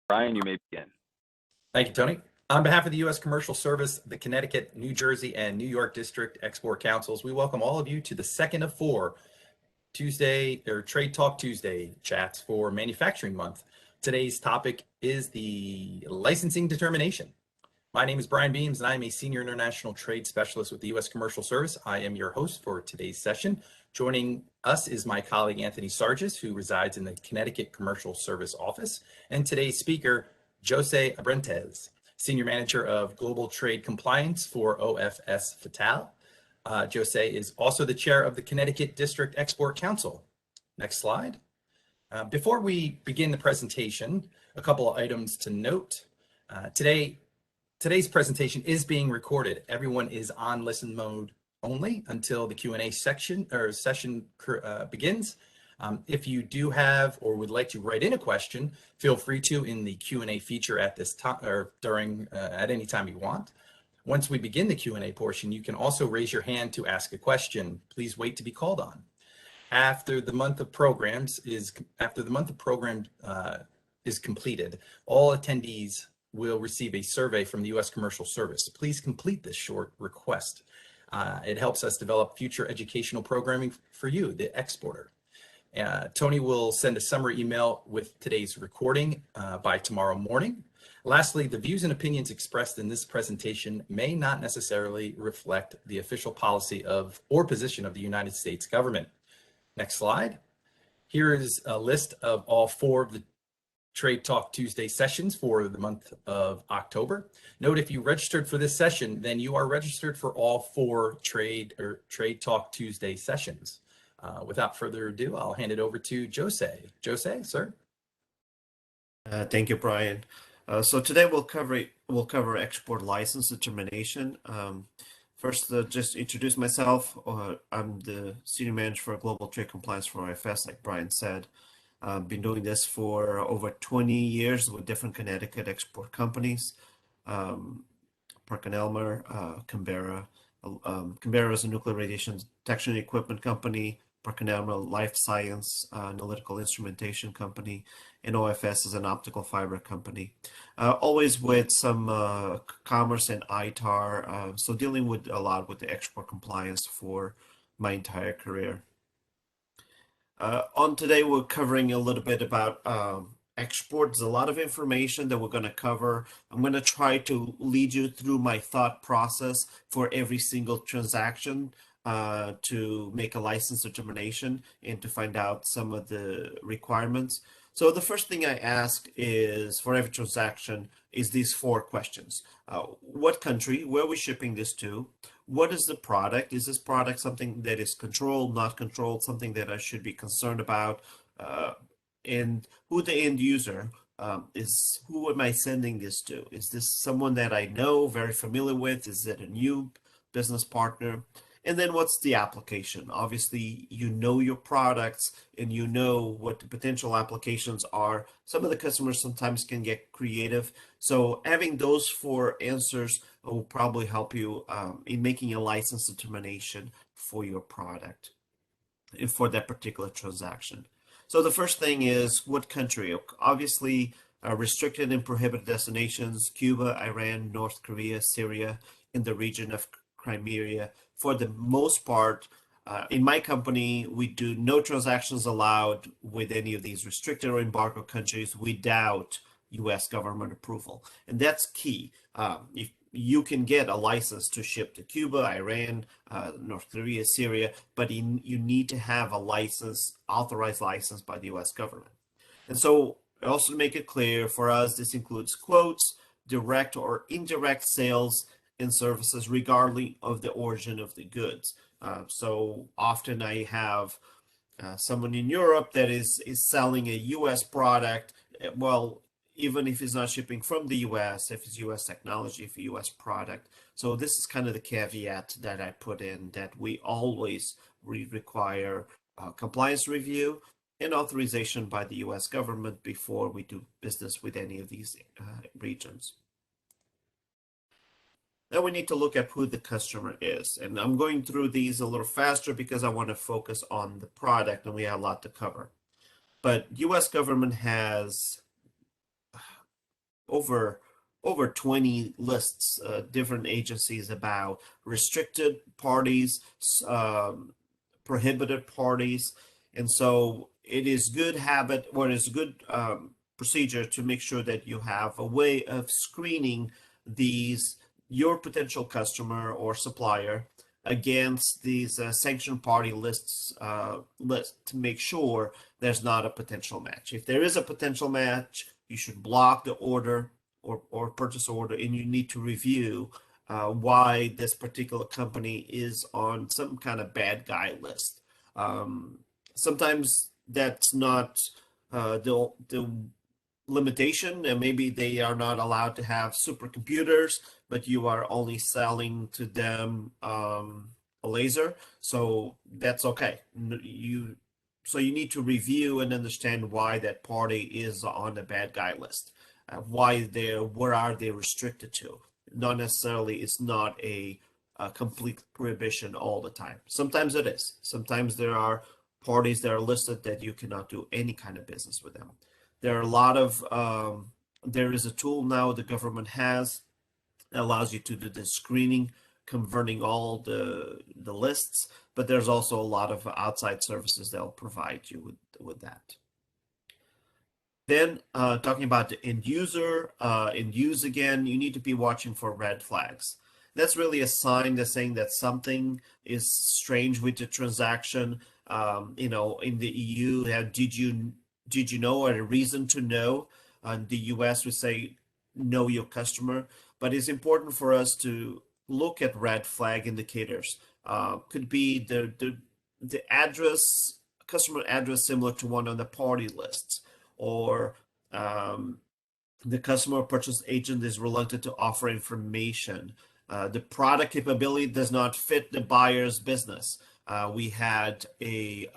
Brian, you may begin. Thank you, Tony. On behalf of the U.S. Commercial Service, the Connecticut, New Jersey, and New York District Export Councils, we welcome all of you to the second of four Tuesday or Trade Talk Tuesday chats for Manufacturing Month. Today's topic is the licensing determination. My name is Brian Beams, and I am a Senior International Trade Specialist with the U.S. Commercial Service. I am your host for today's session. Joining us is my colleague, Anthony Sargis, who resides in the Connecticut Commercial Service Office, and today's speaker, Jose Abrantes, Senior Manager of Global Trade Compliance for OFS Fattal. Jose is also the chair of the Connecticut District Export Council. Next slide. Before we begin the presentation, a couple of items to note. Today's presentation is being recorded. Everyone is on listen mode only until the Q&A session begins. If you do have or would like to write in a question, feel free to in the Q&A feature at this time or during at any time you want. Once we begin the Q&A portion, you can also raise your hand to ask a question. Please wait to be called on. After the month of program is completed, all attendees will receive a survey from the U.S. Commercial Service. Please complete this short request. It helps us develop future educational programming for you, the exporter. Tony will send a summary email with today's recording by tomorrow morning. Lastly, the views and opinions expressed in this presentation may not necessarily reflect the official policy of or position of the United States government. Next slide. Here is a list of all four of the Trade Talk Tuesday sessions for the month of October. Note, if you registered for this session, then you are registered for all four Trade Talk Tuesday sessions. Without further ado, I'll hand it over to Jose. Jose, sir. Thank you, Brian. So today we'll cover export license determination. First, just introduce myself. I'm the Senior Manager for Global Trade Compliance for OFS, like Brian said. I've been doing this for over 20 years with different Connecticut export companies. PerkinElmer, Canberra. Canberra is a nuclear radiation detection equipment company. PerkinElmer Life Science analytical instrumentation company, and OFS is an optical fiber company. Always with some commerce and ITAR, so dealing with a lot with the export compliance for my entire career. On today, we're covering a little bit about exports, a lot of information that we're going to cover. I'm going to try to lead you through my thought process for every single transaction to make a license determination and to find out some of the requirements. So the first thing I ask is, for every transaction, is these four questions. What country? Where are we shipping this to? What is the product? Is this product something that is controlled, not controlled, something that I should be concerned about? And who the end user is? Who am I sending this to? Is this someone that I know, very familiar with? Is it a new business partner? And then what's the application? Obviously, you know your products and you know what the potential applications are. Some of the customers sometimes can get creative. So having those four answers will probably help you in making a license determination for your product and for that particular transaction. So the first thing is, what country? Obviously, restricted and prohibited destinations: Cuba, Iran, North Korea, Syria, in the region of Crimea. For the most part, in my company, we do no transactions allowed with any of these restricted or embargo countries without U.S. government approval. And that's key. If you can get a license to ship to Cuba, Iran, North Korea, Syria, but you need to have a license, authorized license by the U.S. government. And so also to make it clear, for us, this includes quotes, direct or indirect sales, and services regardless of the origin of the goods. So often I have someone in Europe that is selling a US product. Well, even if it's not shipping from the US, if it's US technology, if it's a US product. So this is kind of the caveat that I put in, that we always require compliance review and authorization by the US government before we do business with any of these regions. Now we need to look at who the customer is. And I'm going through these a little faster because I want to focus on the product and we have a lot to cover. But US government has over 20 lists, different agencies about restricted parties, prohibited parties. And so it is good habit, or it is good procedure to make sure that you have a way of screening your potential customer or supplier against these sanctioned party lists to make sure there's not a potential match. If there is a potential match, you should block the order or purchase order, and you need to review why this particular company is on some kind of bad guy list. Sometimes that's not the limitation, and maybe they are not allowed to have supercomputers, but you are only selling to them a laser, so that's okay. So you need to review and understand why that party is on the bad guy list, where are they restricted to. Not necessarily, it's not a complete prohibition all the time. Sometimes it is. Sometimes there are parties that are listed that you cannot do any kind of business with them. There are a lot of there is a tool now the government has that allows you to do the screening, converting all the lists, but there's also a lot of outside services that will provide you with that. Then talking about the end user, end use again, you need to be watching for red flags. That's really a sign that's saying that something is strange with the transaction. In the EU, did you know, or a reason to know? The US would say know your customer, but it's important for us to look at red flag indicators. Could be the address, customer address similar to one on the party lists, or the customer purchase agent is reluctant to offer information. The product capability does not fit the buyer's business. We had a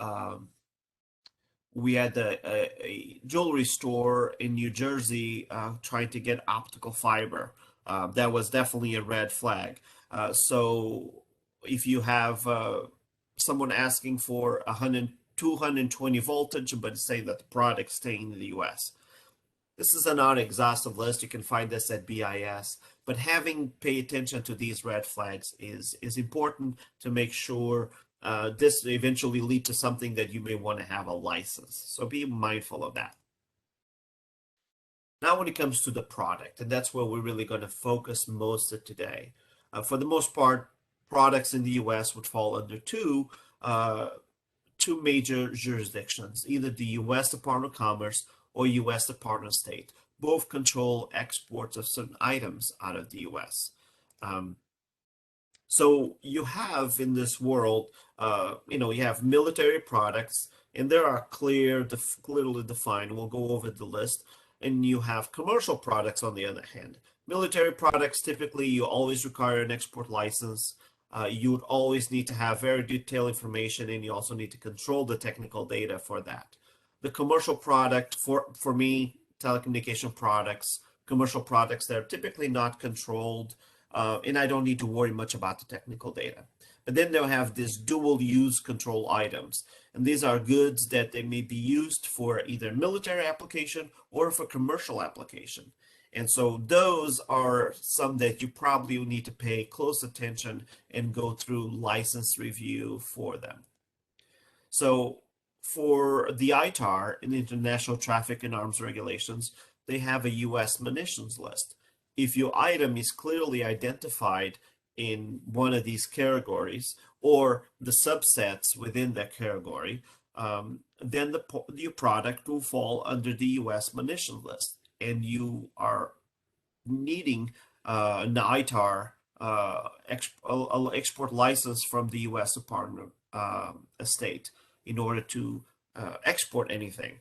jewelry store in New Jersey trying to get optical fiber. That was definitely a red flag. So if you have someone asking for 220 voltage, but say that the product's staying in the US. This is a non-exhaustive list. You can find this at BIS, but pay attention to these red flags is important to make sure this eventually lead to something that you may want to have a license. So be mindful of that. Now, when it comes to the product, and that's where we're really going to focus most of today. For the most part, products in the US would fall under two major jurisdictions, either the US Department of Commerce or US Department of State. Both control exports of certain items out of the US. So you have in this world, you have military products, and there are clearly defined. We'll go over the list. And you have commercial products on the other hand. Military products, typically you always require an export license. You would always need to have very detailed information, and you also need to control the technical data for that. The commercial product, for me, telecommunication products, commercial products that are typically not controlled, and I don't need to worry much about the technical data. But then they'll have these dual use control items. And these are goods that they may be used for either military application or for commercial application. And so those are some that you probably will need to pay close attention and go through license review for them. So for the ITAR, in International Traffic in Arms Regulations, they have a US munitions list. If your item is clearly identified in one of these categories or the subsets within that category, then your product will fall under the US munitions list, and you are needing an ITAR export license from the US Department of State in order to export anything.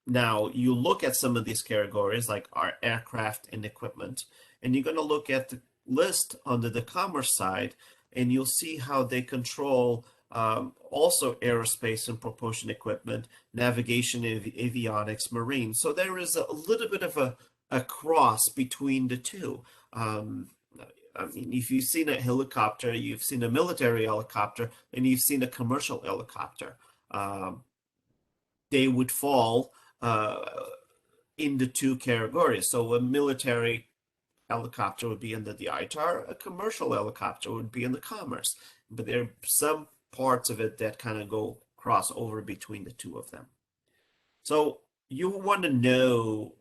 Now, you look at some of these categories like our aircraft and equipment, and you're going to look at the list under the commerce side, and you'll see how they control also aerospace and propulsion equipment, navigation, avionics, marine. So there is a little bit of a cross between the two. I mean, if you've seen a helicopter, you've seen a military helicopter, and you've seen a commercial helicopter. They would fall in the two categories. So a military helicopter would be under the ITAR, a commercial helicopter would be in the commerce. But there are some parts of it that kind of go cross over between the two of them. So you want to know,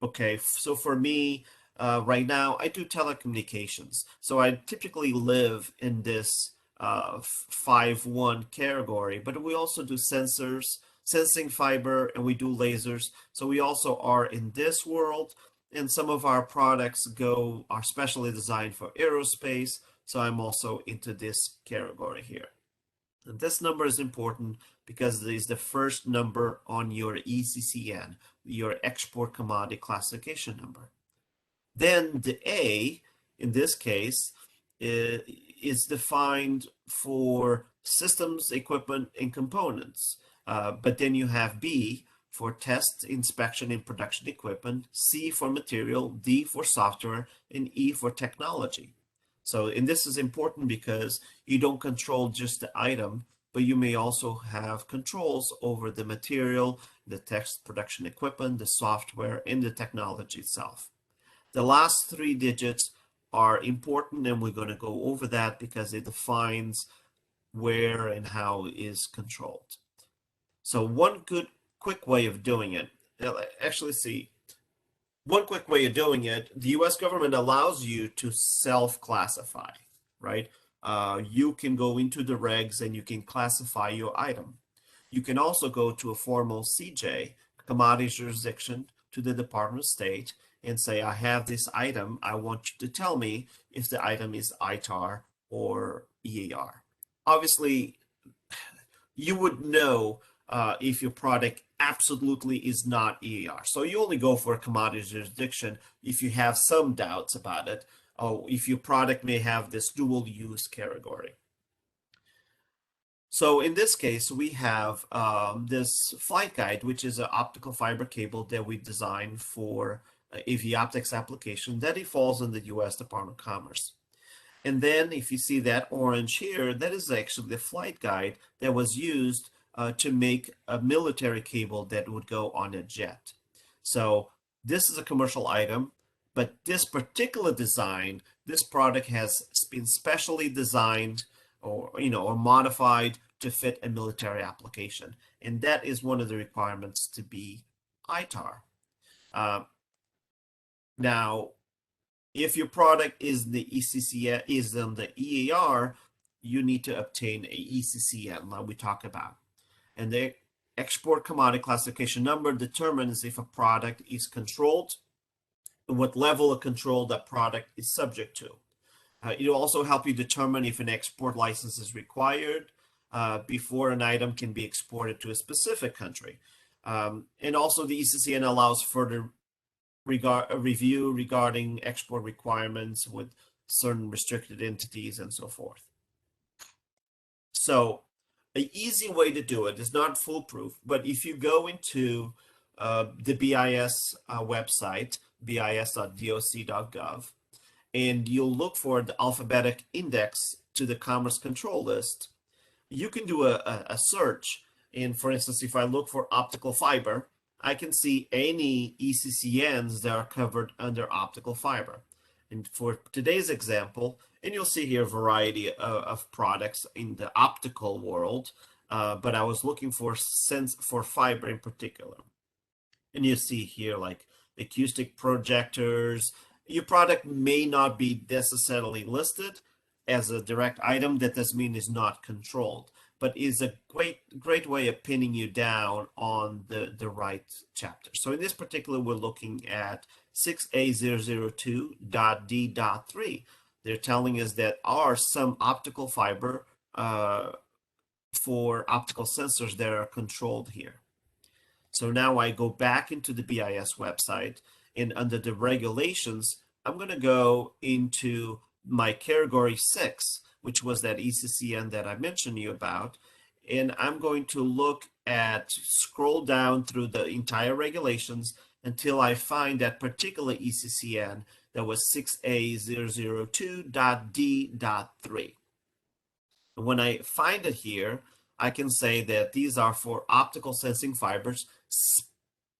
okay, so for me, right now, I do telecommunications. So I typically live in this 5.1 category, but we also do sensors, sensing fiber, and we do lasers. So we also are in this world, and some of our products are specially designed for aerospace. So I'm also into this category here. And this number is important because it is the first number on your ECCN, your export commodity classification number. Then the A, in this case, is defined for systems, equipment, and components. But then you have B for test, inspection, and production equipment, C for material, D for software, and E for technology. So, and this is important because you don't control just the item, but you may also have controls over the material, the test production equipment, the software, and the technology itself. The last three digits are important, and we're going to go over that because it defines where and how it is controlled. So one quick way of doing it, one quick way of doing it, the US government allows you to self-classify, right? You can go into the regs and you can classify your item. You can also go to a formal CJ, commodity jurisdiction, to the Department of State and say, I have this item. I want you to tell me if the item is ITAR or EAR. Obviously, you would know if your product absolutely is not EAR. So you only go for a commodity jurisdiction if you have some doubts about it, or if your product may have this dual use category. So in this case, we have this flight guide, which is an optical fiber cable that we designed for avionics application that it falls in the US Department of Commerce. And then if you see that orange here, that is actually the flight guide that was used to make a military cable that would go on a jet. So this is a commercial item, but this particular design, this product has been specially designed or modified to fit a military application. And that is one of the requirements to be ITAR. Now, if your product is the ECCN, is the EAR, you need to obtain a ECCN, like we talk about. And the export commodity classification number determines if a product is controlled and what level of control that product is subject to. It will also help you determine if an export license is required before an item can be exported to a specific country. And also the ECCN allows further review regarding export requirements with certain restricted entities and so forth. So an easy way to do it is not foolproof, but if you go into the BIS website, bis.doc.gov, and you'll look for the alphabetic index to the Commerce Control List, you can do a search. And for instance, if I look for optical fiber, I can see any ECCNs that are covered under optical fiber. And for today's example, and you'll see here a variety of products in the optical world, but I was looking for fiber in particular. And you see here like acoustic projectors. Your product may not be necessarily listed as a direct item. That doesn't mean it's not controlled, but is a great way of pinning you down on the right chapter. So in this particular, we're looking at 6A002.D.3. They're telling us that are some optical fiber for optical sensors that are controlled here. So now I go back into the BIS website, and under the regulations, I'm going to go into my category 6, which was that ECCN that I mentioned you about. And I'm going to scroll down through the entire regulations until I find that particular ECCN that was 6A002.D.3. And when I find it here, I can say that these are for optical sensing fibers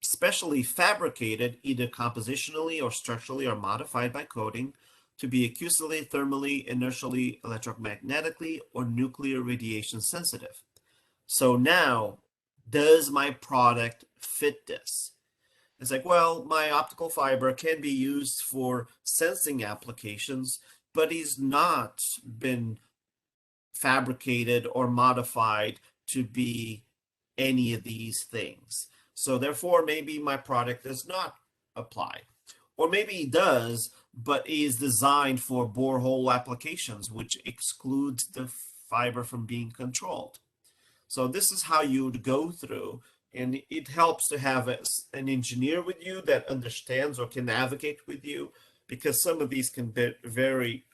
specially fabricated either compositionally or structurally or modified by coating to be acoustically, thermally, inertially, electromagnetically, or nuclear radiation sensitive. So now, does my product fit this? It's like, well, my optical fiber can be used for sensing applications, but it's not been fabricated or modified to be any of these things. So therefore, maybe my product does not apply. Or maybe it does, but is designed for borehole applications, which excludes the fiber from being controlled. So this is how you would go through, and it helps to have an engineer with you that understands or can navigate with you, because some of these can be very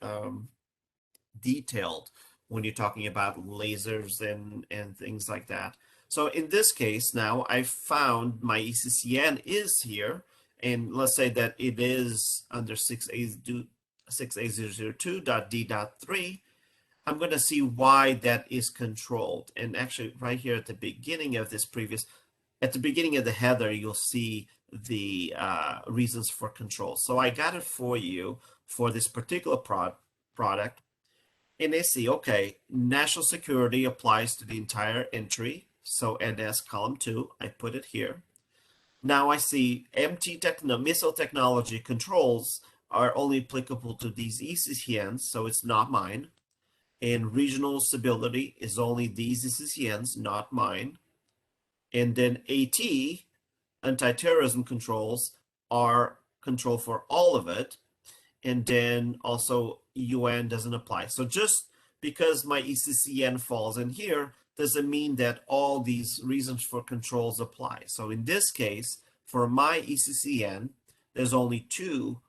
detailed when you're talking about lasers and things like that. So in this case, now I found my ECCN is here, and let's say that it is under 68002.d.3. I'm going to see why that is controlled. And actually right here at the beginning of this at the beginning of the header, you'll see the reasons for control. So I got it for you for this particular product. And they see, okay, national security applies to the entire entry. So NS column 2, I put it here. Now I see missile technology controls are only applicable to these ECCNs, so it's not mine. And regional stability is only these ECCNs, not mine. And then AT, anti-terrorism controls, are control for all of it. And then also UN doesn't apply. So just because my ECCN falls in here doesn't mean that all these reasons for controls apply. So in this case, for my ECCN, there's only 2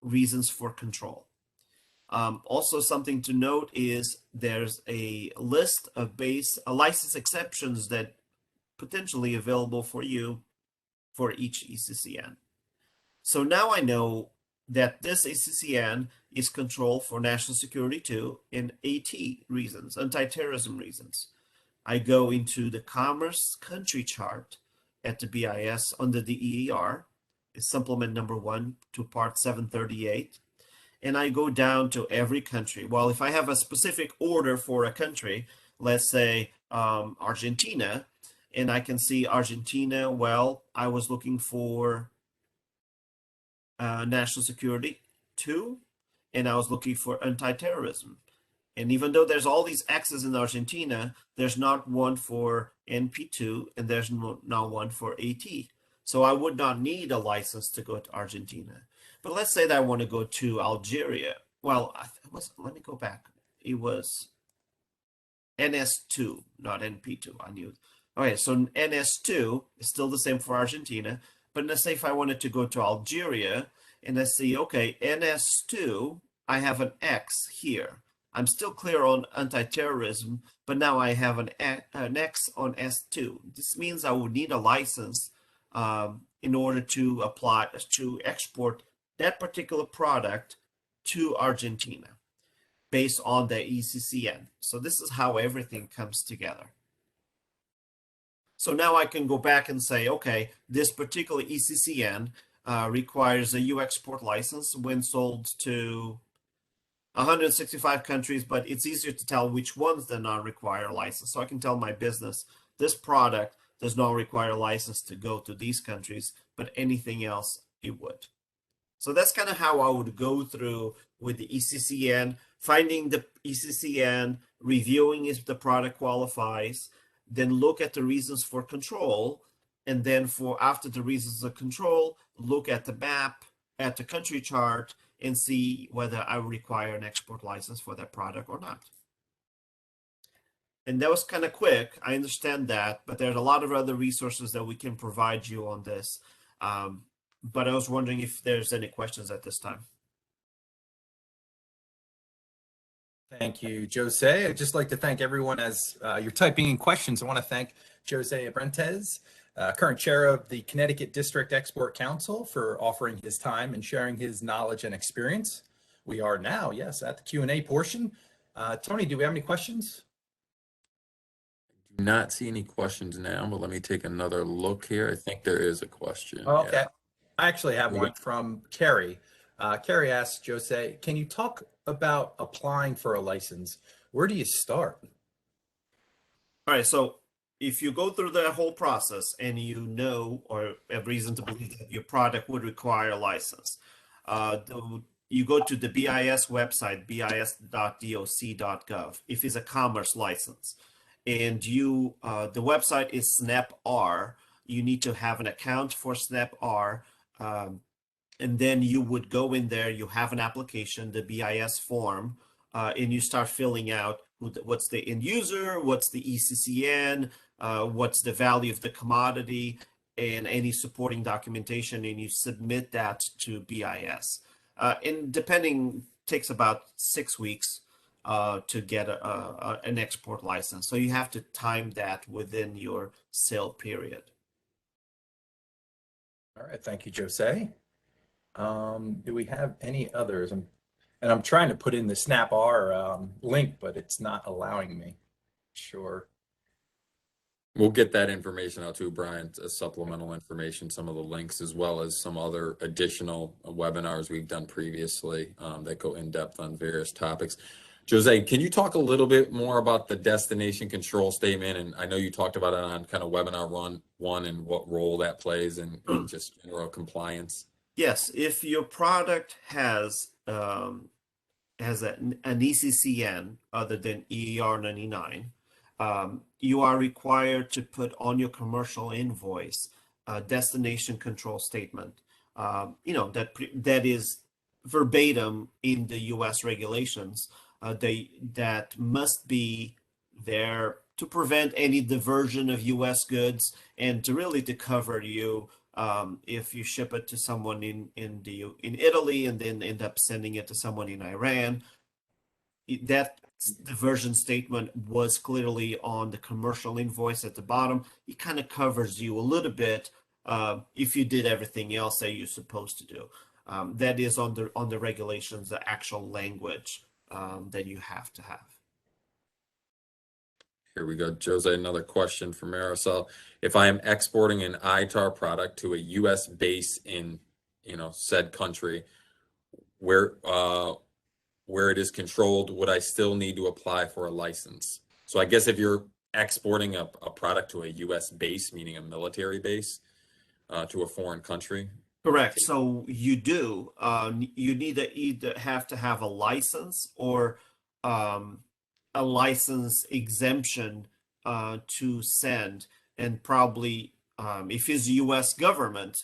reasons for control. Also, something to note is there's a list of license exceptions that potentially available for you for each ECCN. So now I know that this ECCN is controlled for national security too in AT reasons, anti-terrorism reasons. I go into the commerce country chart at the BIS under the EER, it's supplement number 1 to part 738. And I go down to every country. Well, if I have a specific order for a country, let's say Argentina, and I can see Argentina, well, I was looking for national security 2, and I was looking for anti-terrorism. And even though there's all these X's in Argentina, there's not one for NP2, and there's not one for AT. So I would not need a license to go to Argentina. But let's say that I want to go to Algeria. Well, let me go back. It was NS2, not NP2. I knew. Okay, so NS2 is still the same for Argentina. But let's say if I wanted to go to Algeria, and I see, okay, NS2, I have an X here. I'm still clear on anti-terrorism, but now I have an X on S2. This means I would need a license in order to export that particular product to Argentina based on the ECCN. So this is how everything comes together. So now I can go back and say, okay, this particular ECCN requires a U export license when sold to 165 countries, but it's easier to tell which ones do not require a license. So I can tell my business, this product does not require a license to go to these countries, but anything else it would. So that's kind of how I would go through with the ECCN, finding the ECCN, reviewing if the product qualifies, then look at the reasons for control, and then after the reasons of control, look at the map, at the country chart, and see whether I require an export license for that product or not. And that was kind of quick. I understand that, but there's a lot of other resources that we can provide you on this. But I was wondering if there's any questions at this time. Thank you, Jose. I'd just like to thank everyone as you're typing in questions. I want to thank Jose Abrentes, current chair of the Connecticut District Export Council, for offering his time and sharing his knowledge and experience. We are now, yes, at the Q&A portion. Tony, do we have any questions? Not see any questions now, but let me take another look here. I think there is a question. Okay. Yeah. I actually have We one got- from Carrie. Carrie asks Jose, can you talk about applying for a license? Where do you start? All right, so if you go through that whole process and you know or have reason to believe that your product would require a license, you go to the BIS website, bis.doc.gov, if it's a commerce license. And the website is SnapR. You need to have an account for SnapR. And then you would go in there, you have an application, the BIS form, and you start filling out what's the end user, what's the ECCN, what's the value of the commodity, and any supporting documentation, and you submit that to BIS. And depending, takes about 6 weeks to get an export license. So you have to time that within your sale period. All right. Thank you, Jose. Do we have any others? I'm trying to put in the SnapR link, but it's not allowing me. Sure. We'll get that information out too, Brian, supplemental information, some of the links, as well as some other additional webinars we've done previously that go in depth on various topics. Jose, can you talk a little bit more about the destination control statement? And I know you talked about it on kind of webinar one and what role that plays in just general compliance. Yes, if your product has an ECCN other than EER 99, you are required to put on your commercial invoice a destination control statement. That is verbatim in the U.S. regulations. That must be there to prevent any diversion of U.S. goods and to cover you if you ship it to someone in Italy and then end up sending it to someone in Iran. That diversion statement was clearly on the commercial invoice at the bottom. It kind of covers you a little bit if you did everything else that you're supposed to do. That is on the regulations, the actual language that you have to have. Here we go, Jose. Another question from Marisol. If I am exporting an ITAR product to a U.S. base in, said country, where it is controlled, would I still need to apply for a license? So I guess if you're exporting a product to a U.S. base, meaning a military base, to a foreign country. Correct. So you do. You need to either have to have a license or a license exemption to send, and probably if it's U.S. government,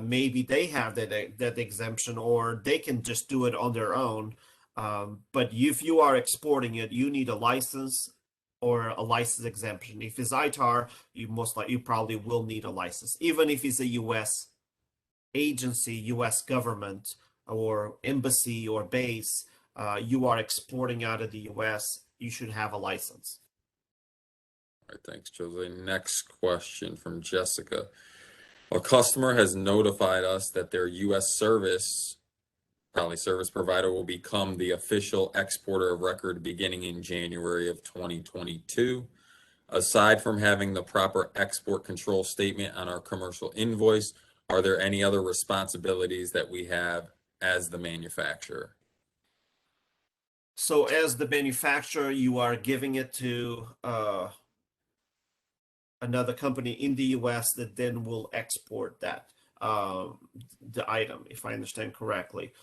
maybe they have that exemption, or they can just do it on their own. But if you are exporting it, you need a license or a license exemption. If it's ITAR, you probably will need a license, even if it's a U.S. agency, U.S. government, or embassy or base. You are exporting out of the U.S., you should have a license. All right, thanks, Jose. Next question from Jessica. A customer has notified us that their U.S. probably service provider, will become the official exporter of record beginning in January of 2022. Aside from having the proper export control statement on our commercial invoice, are there any other responsibilities that we have as the manufacturer? So as the manufacturer, you are giving it to another company in the U.S. that then will export that the item, if I understand correctly.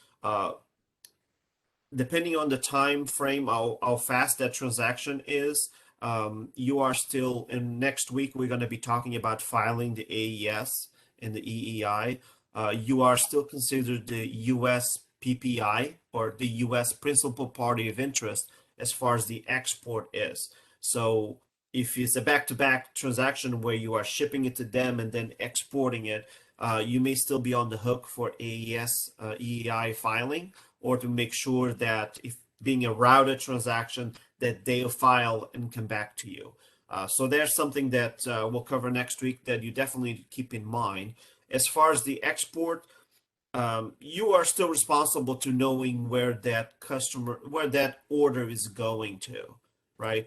Depending on the time frame, how fast that transaction is, you are still in next week. We're going to be talking about filing the AES and the EEI. You are still considered the U.S. PPI, or the U.S. principal party of interest, as far as the export is. So if it's a back-to-back transaction where you are shipping it to them and then exporting it, you may still be on the hook for AES EEI filing, or to make sure that if being a routed transaction, that they'll file and come back to you. So there's something that we'll cover next week that you definitely keep in mind. As far as the export, you are still responsible to knowing where that order is going to, right?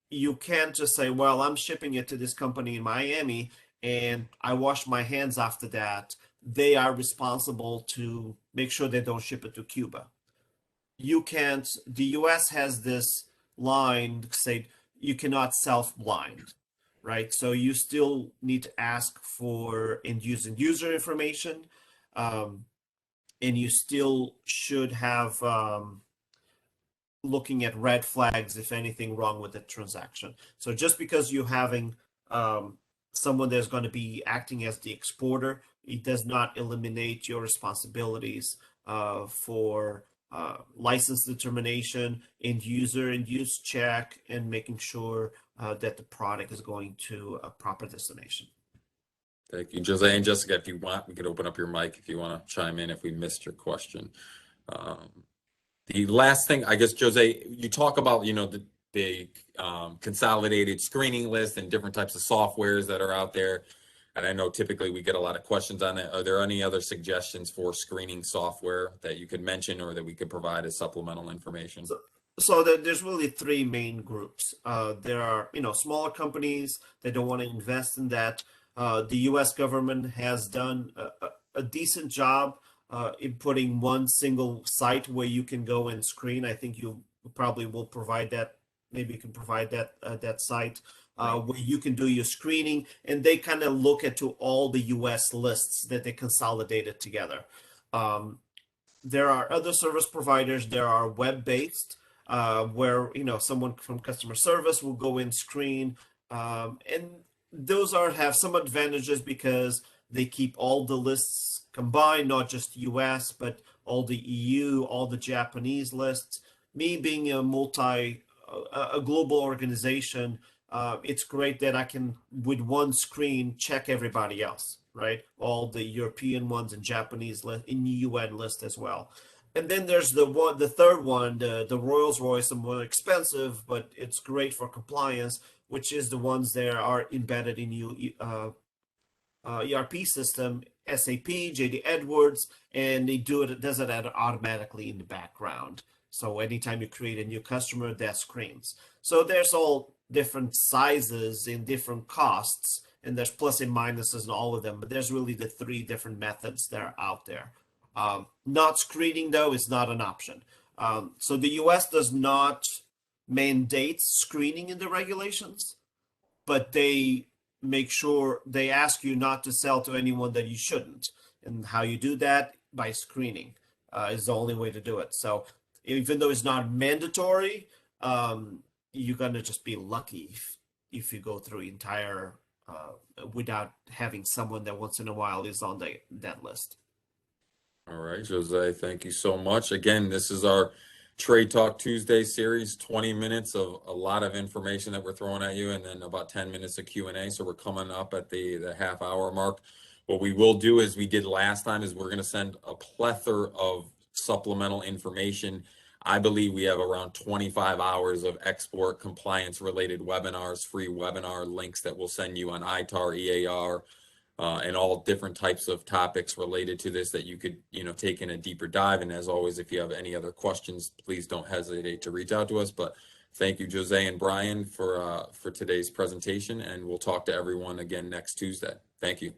you can't just say, well, I'm shipping it to this company in Miami and I wash my hands after that. They are responsible to make sure they don't ship it to Cuba. You can't, the US has this line say you cannot self-blind, right? So you still need to ask for end user information, and you still should have looking at red flags if anything wrong with the transaction. So just because you're having someone that's going to be acting as the exporter, it does not eliminate your responsibilities for license determination, end user and use check, and making sure that the product is going to a proper destination. Thank you, Jose. And Jessica, if you want, we could open up your mic if you want to chime in if we missed your question. The last thing, I guess, Jose, you talk about, you know, the consolidated screening list and different types of softwares that are out there. And I know typically we get a lot of questions on it. Are there any other suggestions for screening software that you could mention or that we could provide as supplemental information? So there's really three main groups. There are, you know, smaller companies that don't want to invest in that. The U.S. government has done a decent job in putting one single site where you can go and screen. I think you probably will provide that. Maybe you can provide that that site where you can do your screening, and they kind of look into all the U.S. lists that they consolidated together. There are other service providers. There are web-based where, you know, someone from customer service will go and screen, and those have some advantages because they keep all the lists combined, not just US, but all the EU, all the Japanese lists. Me being a global organization, it's great that I can, with one screen, check everybody else, right? All the European ones and Japanese list, in UN list as well. And then there's the third one, the Rolls-Royce, the more expensive, but it's great for compliance, which is the ones that are embedded in your ERP system, SAP, JD Edwards, and it does it automatically in the background. So anytime you create a new customer, that screens. So there's all different sizes and different costs, and there's plus and minuses in all of them, but there's really the three different methods that are out there. Not screening, though, is not an option. So the US does not mandate screening in the regulations, but they make sure they ask you not to sell to anyone that you shouldn't. And how you do that? By screening is the only way to do it. So even though it's not mandatory, you're going to just be lucky if you go through entire without having someone that once in a while is on that list. All right, Jose, thank you so much. Again, this is our Trade Talk Tuesday series, 20 minutes of a lot of information that we're throwing at you, and then about 10 minutes of Q&A. So we're coming up at the half-hour mark. What we will do, as we did last time, is we're going to send a plethora of supplemental information. I believe we have around 25 hours of export compliance-related webinars, free webinar links that we'll send you on ITAR, EAR, and all different types of topics related to this that you could, you know, take in a deeper dive. And as always, if you have any other questions, please don't hesitate to reach out to us. But thank you, Jose and Brian, for today's presentation, and we'll talk to everyone again next Tuesday. Thank you.